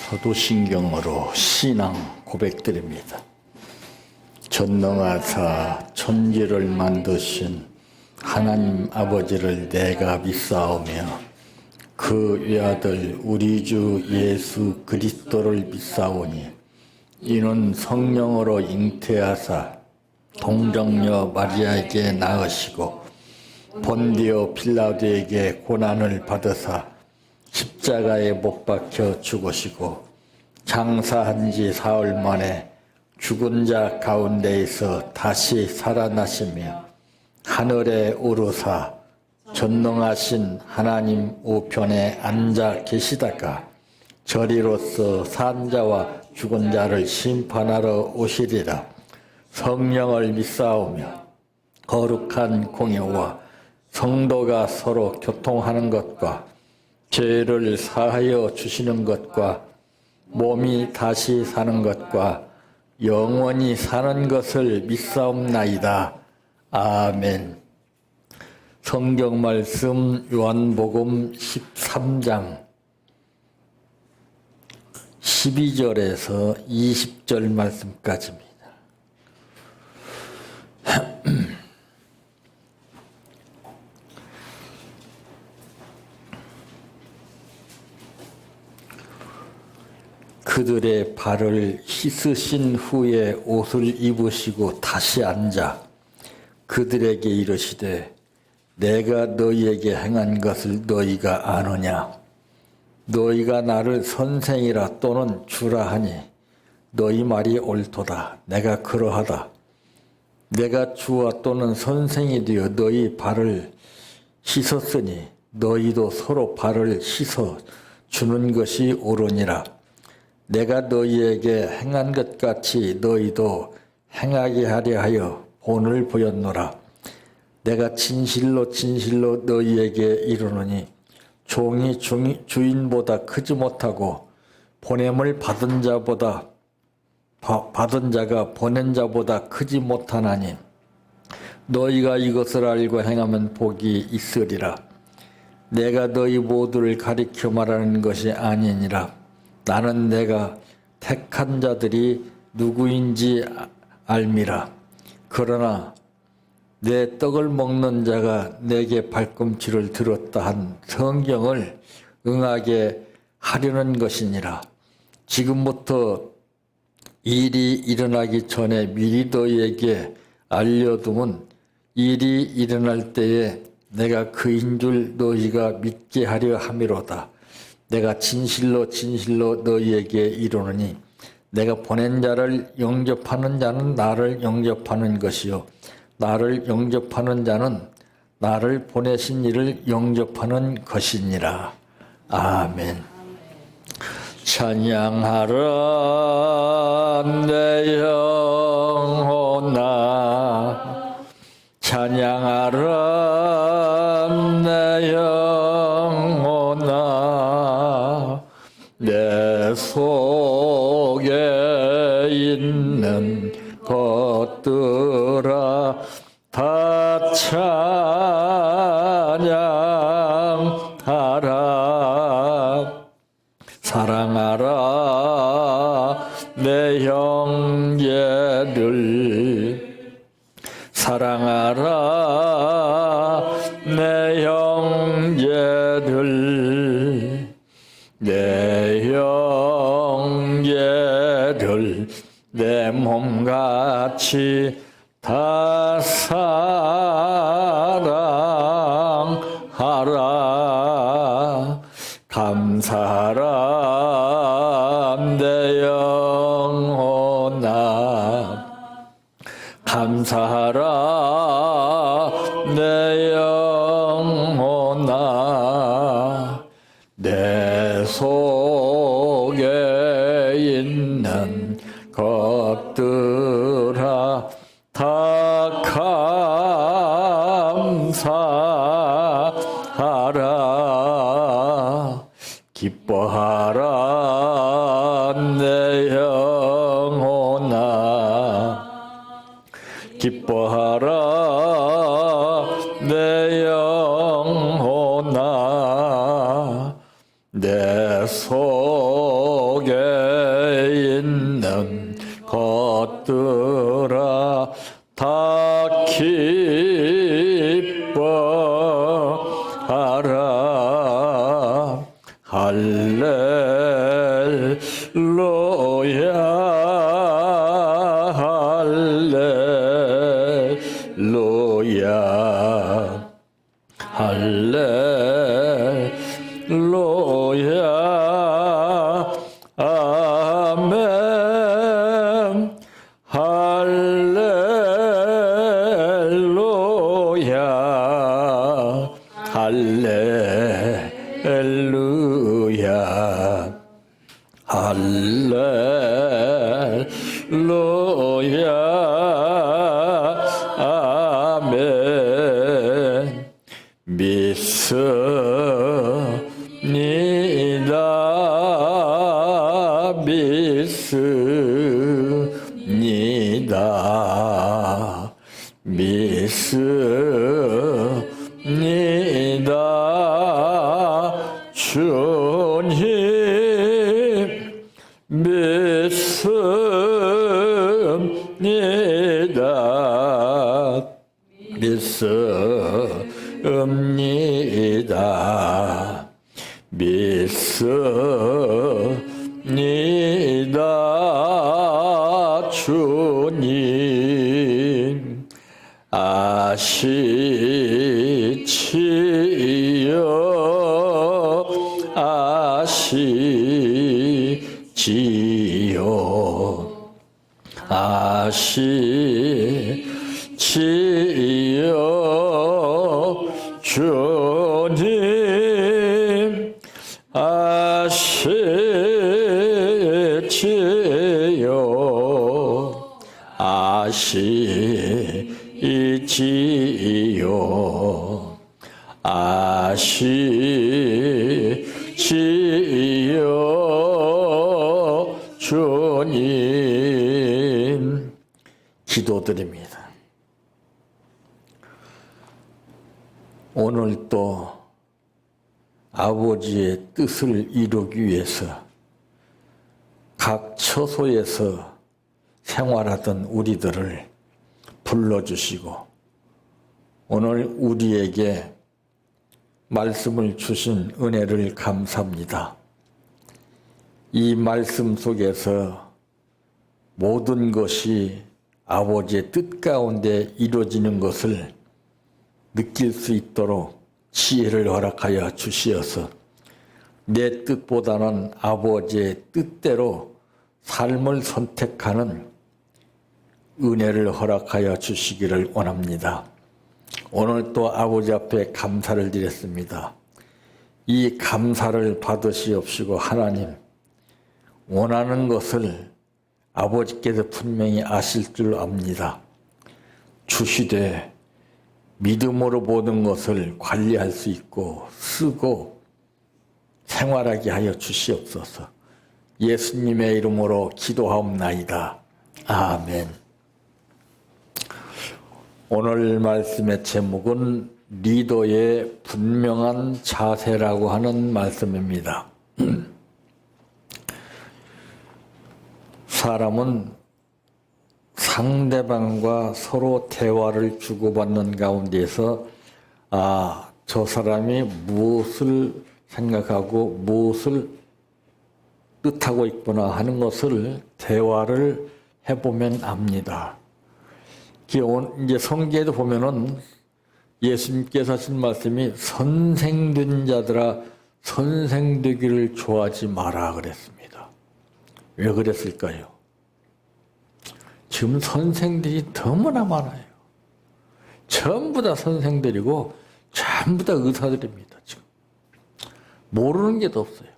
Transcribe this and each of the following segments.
사도신경으로 신앙 고백드립니다. 전능하사 천지를 만드신 하나님 아버지를 내가 믿사오며 그 외아들 우리 주 예수 그리스도를 믿사오니 이는 성령으로 잉태하사 동정녀 마리아에게 낳으시고 본디오 빌라도에게 고난을 받으사 십자가에 못 박혀 죽으시고 장사한 지 사흘 만에 죽은 자 가운데에서 다시 살아나시며 하늘에 오르사 전능하신 하나님 우편에 앉아 계시다가 저리로서 산 자와 죽은 자를 심판하러 오시리라. 성령을 믿사오며 거룩한 공예와 성도가 서로 교통하는 것과 죄를 사하여 주시는 것과 몸이 다시 사는 것과 영원히 사는 것을 믿사옵나이다. 아멘. 성경 말씀 요한복음 13장 12절에서 20절 말씀까지입니다. 그들의 발을 씻으신 후에 옷을 입으시고 다시 앉아 그들에게 이르시되 내가 너희에게 행한 것을 너희가 아느냐? 너희가 나를 선생이라 또는 주라 하니 너희 말이 옳도다. 내가 그러하다. 내가 주와 또는 선생이 되어 너희 발을 씻었으니 너희도 서로 발을 씻어 주는 것이 옳으니라. 내가 너희에게 행한 것 같이 너희도 행하게 하려 하여 본을 보였노라. 내가 진실로 진실로 너희에게 이르노니 종이 주인보다 크지 못하고 보냄을 받은 자가 보낸 자보다 크지 못하나니 너희가 이것을 알고 행하면 복이 있으리라. 내가 너희 모두를 가리켜 말하는 것이 아니니라. 나는 내가 택한 자들이 누구인지 알미라. 그러나 내 떡을 먹는 자가 내게 발꿈치를 들었다 한 성경을 응하게 하려는 것이니라. 지금부터 일이 일어나기 전에 미리 너희에게 알려두면 일이 일어날 때에 내가 그인 줄 너희가 믿게 하려 함이로다. 내가 진실로 진실로 너희에게 이르노니 내가 보낸 자를 영접하는 자는 나를 영접하는 것이요 나를 영접하는 자는 나를 보내신 이를 영접하는 것이니라. 아멘. 찬양하라 내 영혼아 찬양하라 내 영혼아 내 속에 있는 것들아 다 찬양하라. 사랑하라 내 형제를 사랑하라 내 형제를 내 형제를 내 몸같이 다 사랑하라. 감사하라 내 영혼아 감사하라 내 영혼아 내 속에 있는 것들아 다 감사하라. 기뻐하라 내 영혼아 기뻐하라 내 영혼아 내 속에 할렐루야 할렐루야 할렐루야 아멘 할렐루야 할렐루야 할렐루야 아멘 믿습니다 믿습니다 믿습니다 주님 믿습니다 믿습니다 믿습니다 주님 아시지요 아시지요 아시지요 주님 아시지요 아시지요 아시지요 주님 기도드립니다. 오늘 또 아버지의 뜻을 이루기 위해서 각 처소에서 생활하던 우리들을 불러주시고 오늘 우리에게 말씀을 주신 은혜를 감사합니다. 이 말씀 속에서 모든 것이 아버지의 뜻 가운데 이루어지는 것을 느낄 수 있도록 지혜를 허락하여 주시어서 내 뜻보다는 아버지의 뜻대로 삶을 선택하는 은혜를 허락하여 주시기를 원합니다. 오늘 또 아버지 앞에 감사를 드렸습니다. 이 감사를 받으시옵시고 하나님, 원하는 것을 아버지께서 분명히 아실 줄 압니다. 주시되 믿음으로 모든 것을 관리할 수 있고 쓰고 생활하게 하여 주시옵소서. 예수님의 이름으로 기도하옵나이다. 아멘. 오늘 말씀의 제목은 리더의 분명한 자세라고 하는 말씀입니다. 사람은 상대방과 서로 대화를 주고받는 가운데서 저 사람이 무엇을 생각하고 무엇을 뜻하고 있구나 하는 것을 대화를 해보면 압니다. 이제 성경에도 보면은 예수님께서 하신 말씀이 선생된 자들아 선생되기를 좋아하지 마라 그랬습니다. 왜 그랬을까요? 지금 선생들이 너무나 많아요. 전부 다 선생들이고 전부 다 의사들입니다. 지금 모르는 게 더 없어요.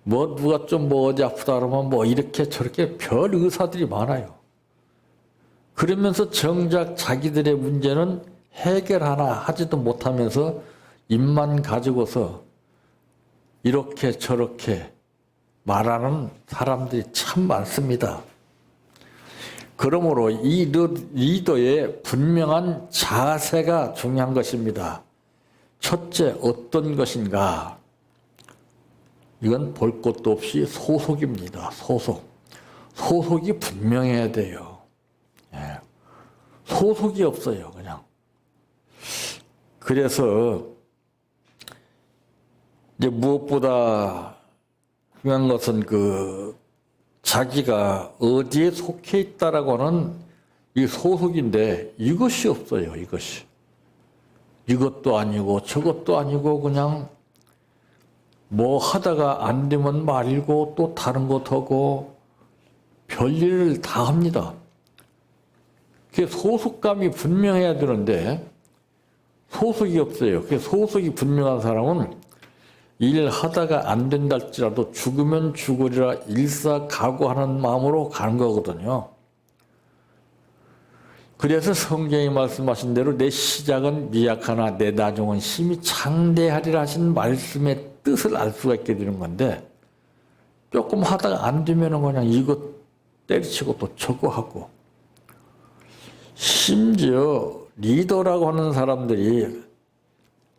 누가 좀 어디 아프다 그러면 이렇게 저렇게 별 의사들이 많아요. 그러면서 정작 자기들의 문제는 해결 하나 하지도 못하면서 입만 가지고서 이렇게 저렇게 말하는 사람들이 참 많습니다. 그러므로 이 리더의 분명한 자세가 중요한 것입니다. 첫째, 어떤 것인가? 이건 볼 것도 없이 소속입니다. 소속이 분명해야 돼요. 소속이 없어요, 그냥. 그래서 이제 무엇보다 중요한 것은 자기가 어디에 속해 있다라고 하는 이 소속인데 이것이 없어요, 이것이. 이것도 아니고 저것도 아니고 그냥 뭐 하다가 안 되면 말고 또 다른 것 하고 별일을 다 합니다. 그 소속감이 분명해야 되는데 소속이 없어요. 그 소속이 분명한 사람은 일하다가 안 된다 할지라도 죽으면 죽으리라 일사각오하는 마음으로 가는 거거든요. 그래서 성경이 말씀하신 대로 내 시작은 미약하나 내 나중은 심히 창대하리라 하신 말씀의 뜻을 알 수가 있게 되는 건데 조금 하다가 안 되면 그냥 이것 때리치고 또 저거 하고 심지어 리더라고 하는 사람들이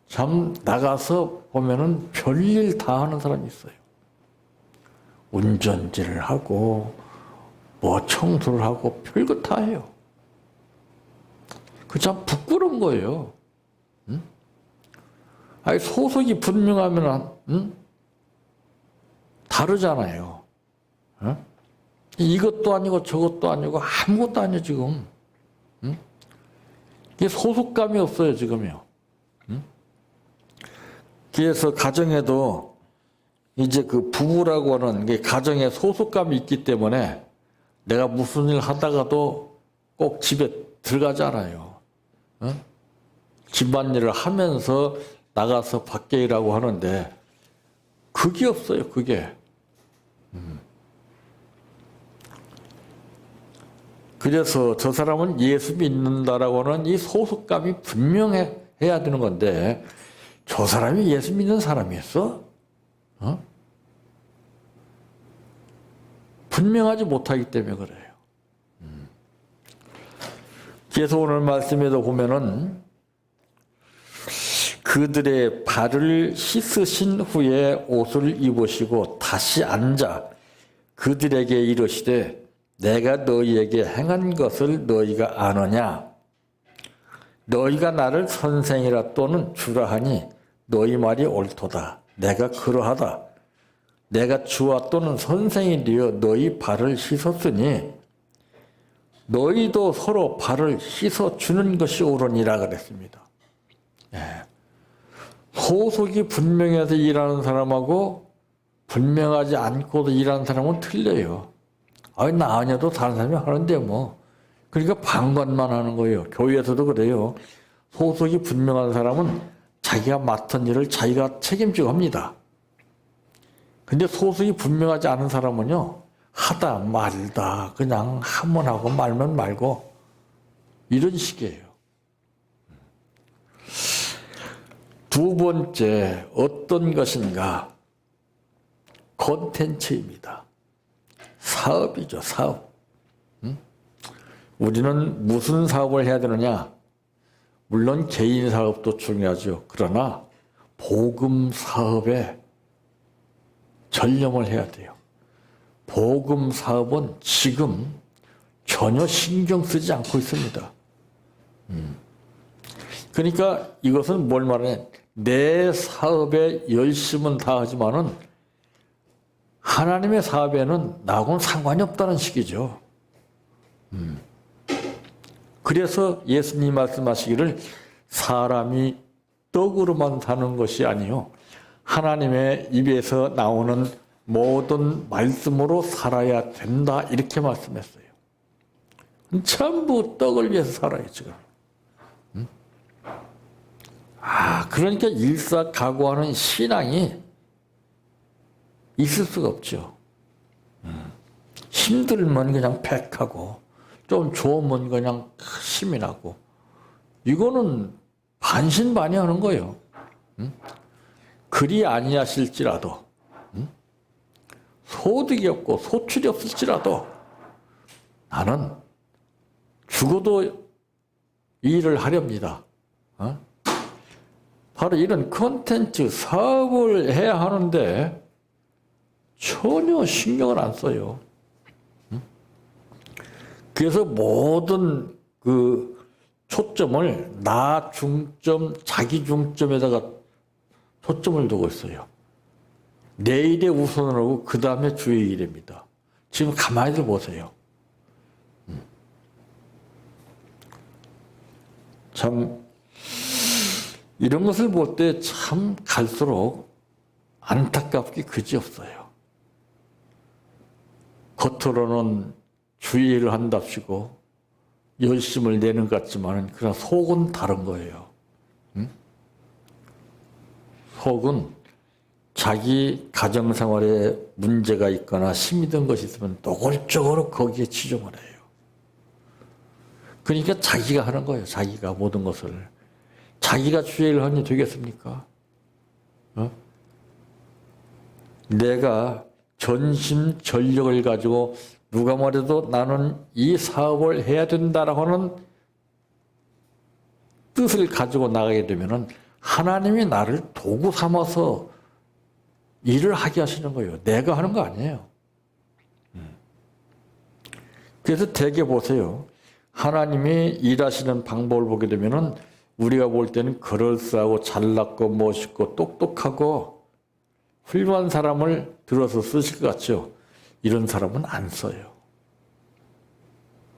참 나가서 보면은 별일 다 하는 사람이 있어요. 운전질을 하고 뭐 청소를 하고 별거 다 해요. 그 참 부끄러운 거예요. 응? 아니 소속이 분명하면 다르잖아요. 응? 이것도 아니고 저것도 아니고 아무것도 아니에요 지금. 응? 이게 소속감이 없어요 지금요. 응? 그래서 가정에도 이제 부부라고 하는 게 가정에 소속감이 있기 때문에 내가 무슨 일 하다가도 꼭 집에 들어가잖아요. 어? 집안일을 하면서 나가서 밖에 일하고 하는데 그게 없어요, 그게. 그래서 저 사람은 예수 믿는다라고 하는 이 소속감이 분명해야 되는 건데 저 사람이 예수 믿는 사람이었어? 어? 분명하지 못하기 때문에 그래요. 그래서 오늘 말씀에도 보면은 그들의 발을 씻으신 후에 옷을 입으시고 다시 앉아 그들에게 이르시되 내가 너희에게 행한 것을 너희가 아느냐? 너희가 나를 선생이라 또는 주라 하니 너희 말이 옳도다. 내가 그러하다. 내가 주와 또는 선생이 되어 너희 발을 씻었으니 너희도 서로 발을 씻어주는 것이 옳으니라 그랬습니다. 예. 소속이 분명해서 일하는 사람하고 분명하지 않고도 일하는 사람은 틀려요. 아니 나 아니어도 다른 사람이 하는데 뭐. 그러니까 방관만 하는 거예요. 교회에서도 그래요. 소속이 분명한 사람은 자기가 맡은 일을 자기가 책임지고 합니다. 근데 소속이 분명하지 않은 사람은요. 하다 말다 그냥 하면 하고 말면 말고 이런 식이에요. 두 번째 어떤 것인가? 콘텐츠입니다. 사업이죠, 사업. 우리는 무슨 사업을 해야 되느냐? 물론 개인 사업도 중요하죠. 그러나 복음 사업에 전념을 해야 돼요. 복음 사업은 지금 전혀 신경 쓰지 않고 있습니다. 그러니까 이것은 뭘 말하냐? 내 사업에 열심은 다하지만은 하나님의 사업에는 나하고는 상관이 없다는 식이죠. 그래서 예수님 말씀하시기를 사람이 떡으로만 사는 것이 아니요 하나님의 입에서 나오는 모든 말씀으로 살아야 된다 이렇게 말씀했어요. 전부 떡을 위해서 살아요 지금. 그러니까 일사각오하는 신앙이 있을 수가 없죠. 힘들면 그냥 팩하고 좀 좋으면 그냥 힘이 나고 이거는 반신반의하는 거예요. 그리 아니하실지라도 소득이 없고 소출이 없을지라도 나는 죽어도 이 일을 하렵니다. 바로 이런 콘텐츠 사업을 해야 하는데 전혀 신경을 안 써요. 그래서 모든 초점을 나 중점, 자기 중점에다가 초점을 두고 있어요. 내일에 우선을 하고 그 다음에 주의 일입니다. 지금 가만히들 보세요. 참 이런 것을 볼 때 참 갈수록 안타깝기 그지없어요. 겉으로는 주의를 한답시고 열심을 내는 것 같지만 그러나 속은 다른 거예요. 속은 자기 가정생활에 문제가 있거나 힘이 든 것이 있으면 노골적으로 거기에 치중을 해요. 그러니까 자기가 하는 거예요. 자기가 모든 것을. 자기가 주의를 하니 되겠습니까? 내가 전심전력을 가지고 누가 말해도 나는 이 사업을 해야 된다라고 하는 뜻을 가지고 나가게 되면은 하나님이 나를 도구 삼아서 일을 하게 하시는 거예요. 내가 하는 거 아니에요. 그래서 대개 보세요. 하나님이 일하시는 방법을 보게 되면은 우리가 볼 때는 그럴싸하고 잘났고 멋있고 똑똑하고 훌륭한 사람을 들어서 쓰실 것 같죠. 이런 사람은 안 써요.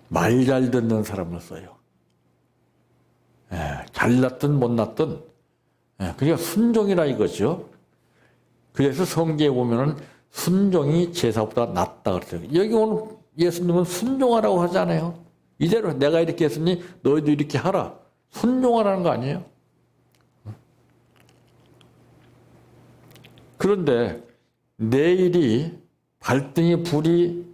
말 잘 듣는 사람을 써요. 잘났든 못났든 그러니까 순종이라 이거죠. 그래서 성경에 보면은 순종이 제사보다 낫다 그랬어요. 여기 오늘 예수님은 순종하라고 하잖아요. 이대로 내가 이렇게 했으니 너희도 이렇게 하라. 순종하라는 거 아니에요? 그런데 내일이 발등에 불이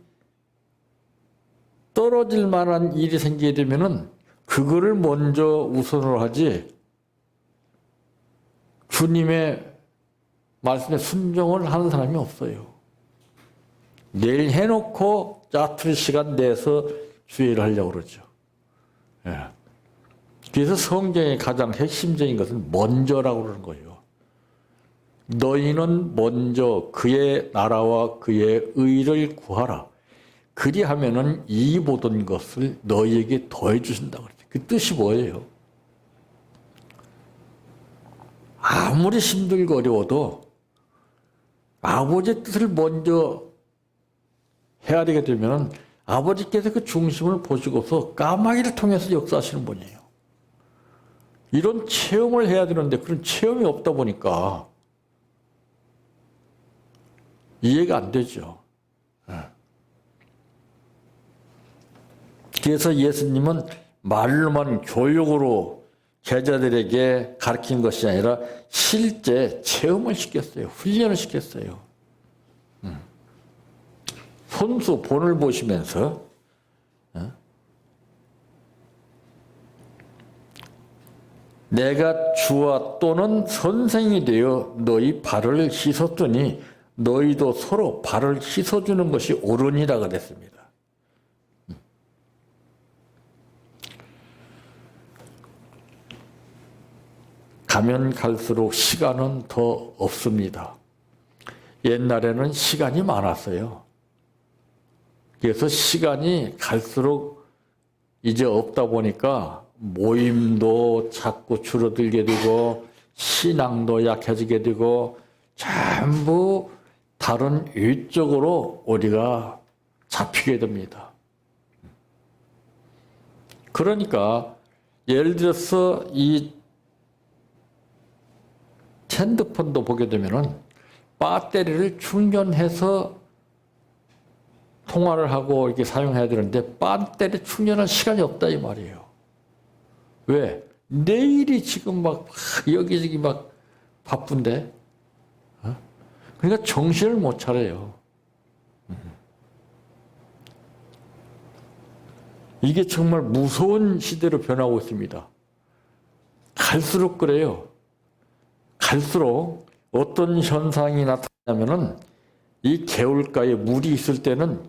떨어질 만한 일이 생기게 되면은 그거를 먼저 우선으로 하지 주님의 말씀에 순종을 하는 사람이 없어요. 내일 해놓고 짜투리 시간 내서 주의를 하려고 그러죠. 그래서 성경의 가장 핵심적인 것은 먼저라고 그러는 거예요. 너희는 먼저 그의 나라와 그의 의를 구하라. 그리하면은 이 모든 것을 너희에게 더해 주신다고 그랬어요. 그 뜻이 뭐예요? 아무리 힘들고 어려워도 아버지의 뜻을 먼저 해야 되게 되면은 아버지께서 그 중심을 보시고서 까마귀를 통해서 역사하시는 분이에요. 이런 체험을 해야 되는데 그런 체험이 없다 보니까 이해가 안 되죠. 그래서 예수님은 말로만 교육으로 제자들에게 가르친 것이 아니라 실제 체험을 시켰어요. 훈련을 시켰어요. 손수 본을 보시면서 내가 주와 또는 선생이 되어 너희 발을 씻었더니 너희도 서로 발을 씻어주는 것이 옳으니라 그랬습니다. 가면 갈수록 시간은 더 없습니다. 옛날에는 시간이 많았어요. 그래서 시간이 갈수록 이제 없다 보니까 모임도 자꾸 줄어들게 되고 신앙도 약해지게 되고 전부 다른 일적으로 우리가 잡히게 됩니다. 그러니까 예를 들어서 이 핸드폰도 보게 되면은 배터리를 충전해서 통화를 하고 이렇게 사용해야 되는데 배터리 충전할 시간이 없다 이 말이에요. 왜? 내일이 지금 막 여기저기 막 바쁜데 그러니까 정신을 못 차려요. 이게 정말 무서운 시대로 변하고 있습니다. 갈수록 그래요. 갈수록 어떤 현상이 나타나면은 이 개울가에 물이 있을 때는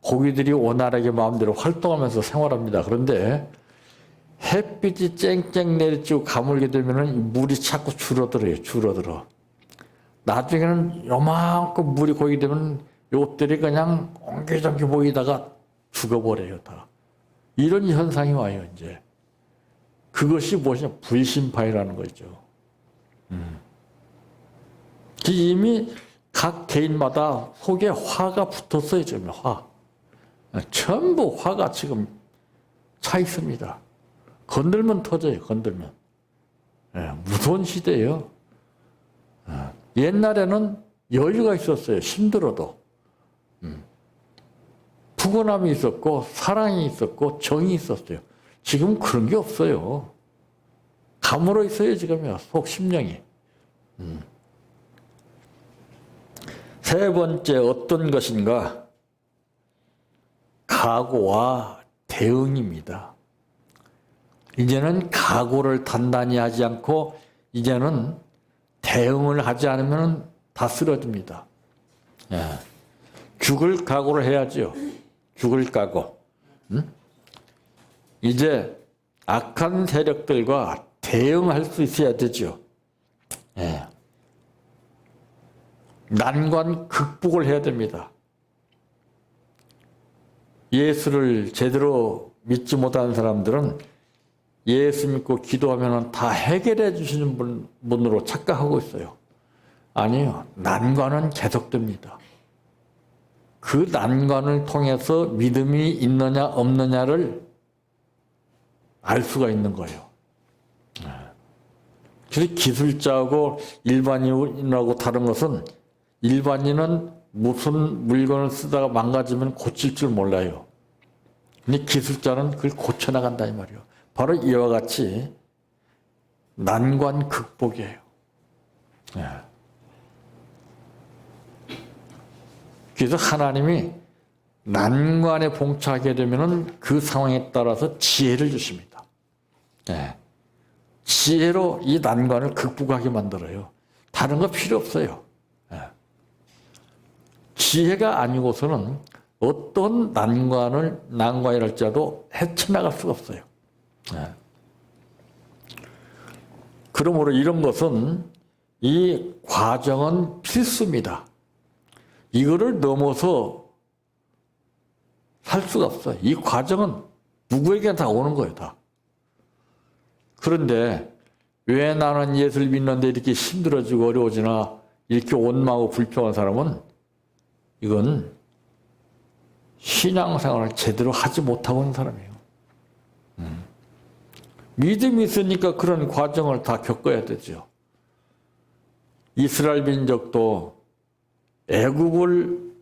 고기들이 원활하게 마음대로 활동하면서 생활합니다. 그런데 햇빛이 쨍쨍 내리쬐고 가물게 되면은 물이 자꾸 줄어들어요. 줄어들어. 나중에는 요만큼 물이 고이게 되면 요것들이 그냥 옹기종기 보이다가 죽어버려요, 다. 이런 현상이 와요, 이제. 그것이 무엇이냐? 불심파이라는 거죠. 이미 각 개인마다 속에 화가 붙었어요, 지금 화. 전부 화가 지금 차 있습니다. 건들면 터져요, 건들면. 무서운 시대예요. 옛날에는 여유가 있었어요, 힘들어도. 푸근함이 있었고, 사랑이 있었고, 정이 있었어요. 지금 그런 게 없어요. 가물어 있어요, 지금요, 속 심령이. 세 번째, 어떤 것인가? 각오와 대응입니다. 이제는 각오를 단단히 하지 않고 이제는 대응을 하지 않으면 다 쓰러집니다. 죽을 각오를 해야죠. 죽을 각오. 이제 악한 세력들과 대응할 수 있어야 되죠. 난관 극복을 해야 됩니다. 예수를 제대로 믿지 못하는 사람들은 예수 믿고 기도하면 다 해결해 주시는 분으로 착각하고 있어요. 아니요. 난관은 계속됩니다. 그 난관을 통해서 믿음이 있느냐 없느냐를 알 수가 있는 거예요. 그래서 기술자하고 일반인하고 다른 것은 일반인은 무슨 물건을 쓰다가 망가지면 고칠 줄 몰라요. 근데 기술자는 그걸 고쳐나간다 이 말이에요. 바로 이와 같이 난관 극복이에요. 그래서 하나님이 난관에 봉착하게 되면 그 상황에 따라서 지혜를 주십니다. 지혜로 이 난관을 극복하게 만들어요. 다른 거 필요 없어요. 지혜가 아니고서는 어떤 난관이랄지라도 헤쳐나갈 수가 없어요. 그러므로 이런 것은 이 과정은 필수입니다. 이거를 넘어서 살 수가 없어요. 이 과정은 누구에게나 다 오는 거예요, 다. 그런데 왜 나는 예수를 믿는데 이렇게 힘들어지고 어려워지나 이렇게 원망하고 불평한 사람은 이건 신앙생활을 제대로 하지 못하고 있는 사람이에요. 믿음이 있으니까 그런 과정을 다 겪어야 되죠. 이스라엘 민족도 애국을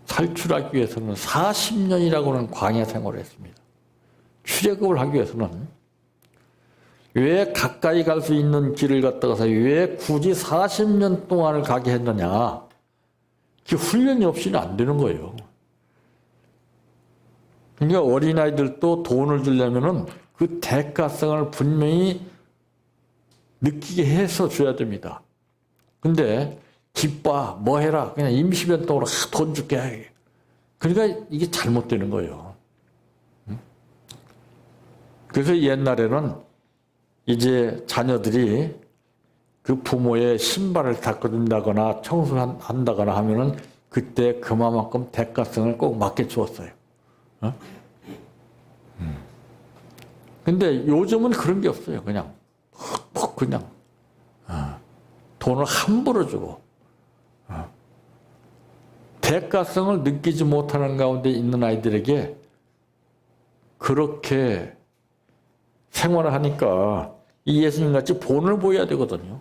탈출하기 위해서는 40년이라고 하는 광야 생활을 했습니다. 출애굽을 하기 위해서는 왜 가까이 갈 수 있는 길을 갔다가서 왜 굳이 40년 동안을 가게 했느냐. 그 훈련이 없이는 안 되는 거예요. 그러니까 어린아이들도 돈을 주려면은 그 대가성을 분명히 느끼게 해서 줘야 됩니다. 근데 기뻐, 뭐 해라. 그냥 임시변동으로 돈 줄게. 그러니까 이게 잘못되는 거예요. 그래서 옛날에는 이제 자녀들이 그 부모의 신발을 닦아준다거나 청소한다거나 하면은 그때 그만큼 대가성을 꼭 맞게 주었어요. 근데 요즘은 그런 게 없어요. 그냥 그냥 돈을 함부로 주고 대가성을 느끼지 못하는 가운데 있는 아이들에게 그렇게 생활을 하니까 이 예수님같이 본을 보여야 되거든요.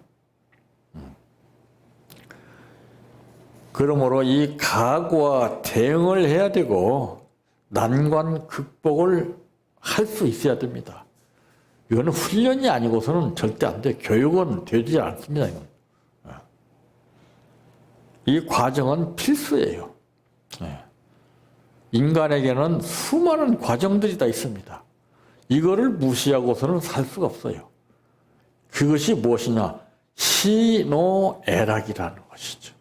그러므로 이 각오와 대응을 해야 되고 난관 극복을 할 수 있어야 됩니다. 이거는 훈련이 아니고서는 절대 안 돼요. 교육은 되지 않습니다. 이건. 이 과정은 필수예요. 인간에게는 수많은 과정들이 다 있습니다. 이거를 무시하고서는 살 수가 없어요. 그것이 무엇이냐? 시노애락이라는 것이죠.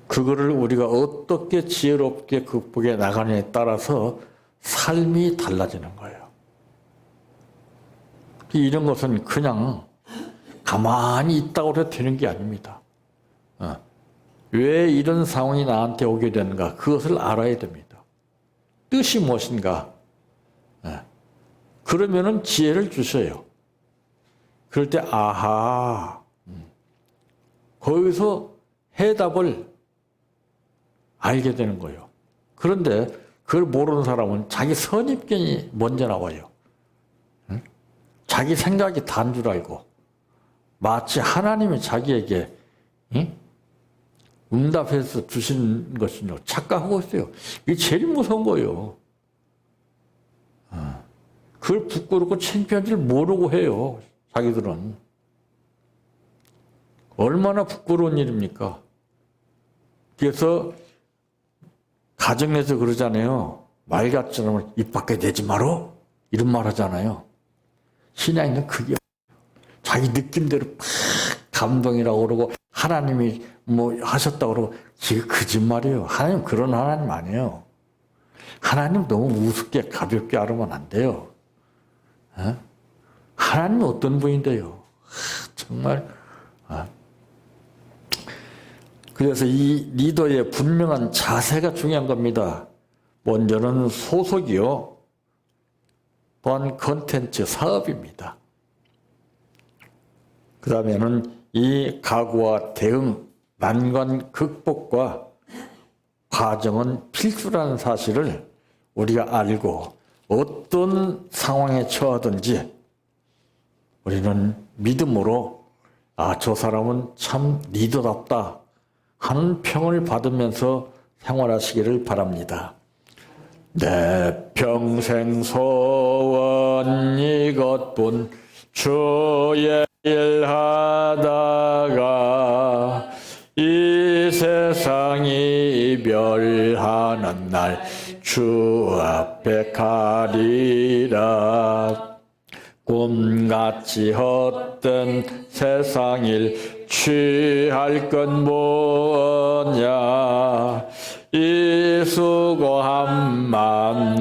그거를 우리가 어떻게 지혜롭게 극복해 나가느냐에 따라서 삶이 달라지는 거예요. 이런 것은 그냥 가만히 있다고 해도 되는 게 아닙니다. 왜 이런 상황이 나한테 오게 되는가? 그것을 알아야 됩니다. 뜻이 무엇인가? 그러면은 지혜를 주셔요. 그럴 때 아하, 거기서 해답을 알게 되는 거예요. 그런데 그걸 모르는 사람은 자기 선입견이 먼저 나와요. 자기 생각이 다인 줄 알고 마치 하나님이 자기에게 응답해서 주신 것이요 착각하고 있어요. 이게 제일 무서운 거예요. 그걸 부끄럽고 창피한 줄 모르고 해요. 자기들은. 얼마나 부끄러운 일입니까? 그래서 가정에서 그러잖아요. 말 같지 않으면 입 밖에 내지 마라. 이런 말 하잖아요. 신앙인은 그게 자기 느낌대로 팍 감동이라고 그러고 하나님이 뭐 하셨다고 그러고 그게 거짓말이에요. 하나님 그런 하나님 아니에요. 하나님 너무 우습게 가볍게 알으면 안 돼요. 하나님은 어떤 분인데요. 정말. 그래서 이 리더의 분명한 자세가 중요한 겁니다. 먼저는 소속이요. 또한 컨텐츠 사업입니다. 그 다음에는 이 각오와 대응, 난관 극복과 과정은 필수라는 사실을 우리가 알고 어떤 상황에 처하든지 우리는 믿음으로 저 사람은 참 리더답다 하는 평을 받으면서 생활하시기를 바랍니다. 내 평생 소원 이것뿐 주의 일하다가 이 세상 이별하는 날 주 앞에 가리라. 꿈같이 헛된 세상 일 취할 건 뭐냐. 이 수고함만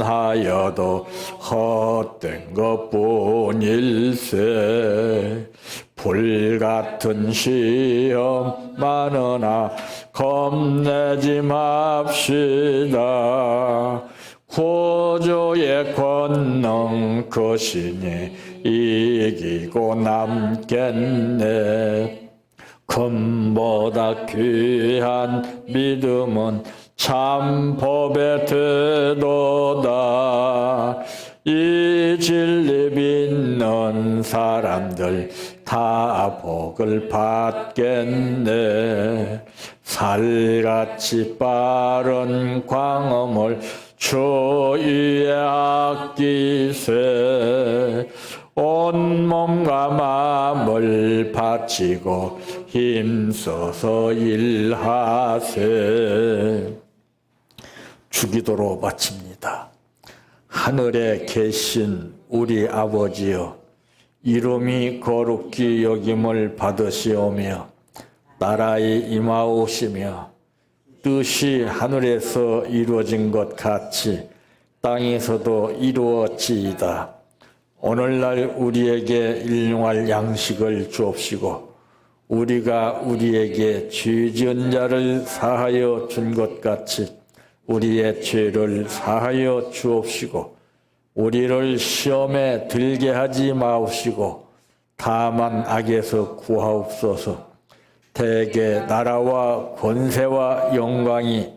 하여도 헛된 것뿐일세. 불같은 시험 많으나 겁내지 맙시다. 구주의 권능 그 신이 이기고 남겠네. 금보다 귀한 믿음은 참 법의 태도다. 이 진리 믿는 사람들 다 복을 받겠네. 살같이 빠른 광음을 주 위에 아끼세. 온몸과 마음을 바치고 힘써서 일하세. 주기도로 마칩니다. 하늘에 계신 우리 아버지여, 이름이 거룩히 여김을 받으시오며 나라의 임하오시며 뜻이 하늘에서 이루어진 것 같이 땅에서도 이루어지이다. 오늘날 우리에게 일용할 양식을 주옵시고 우리가 우리에게 죄 지은 자를 사하여 준 것 같이 우리의 죄를 사하여 주옵시고 우리를 시험에 들게 하지 마옵시고 다만 악에서 구하옵소서. 대개 나라와 권세와 영광이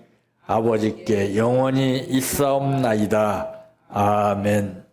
아버지께 영원히 있사옵나이다. 아멘.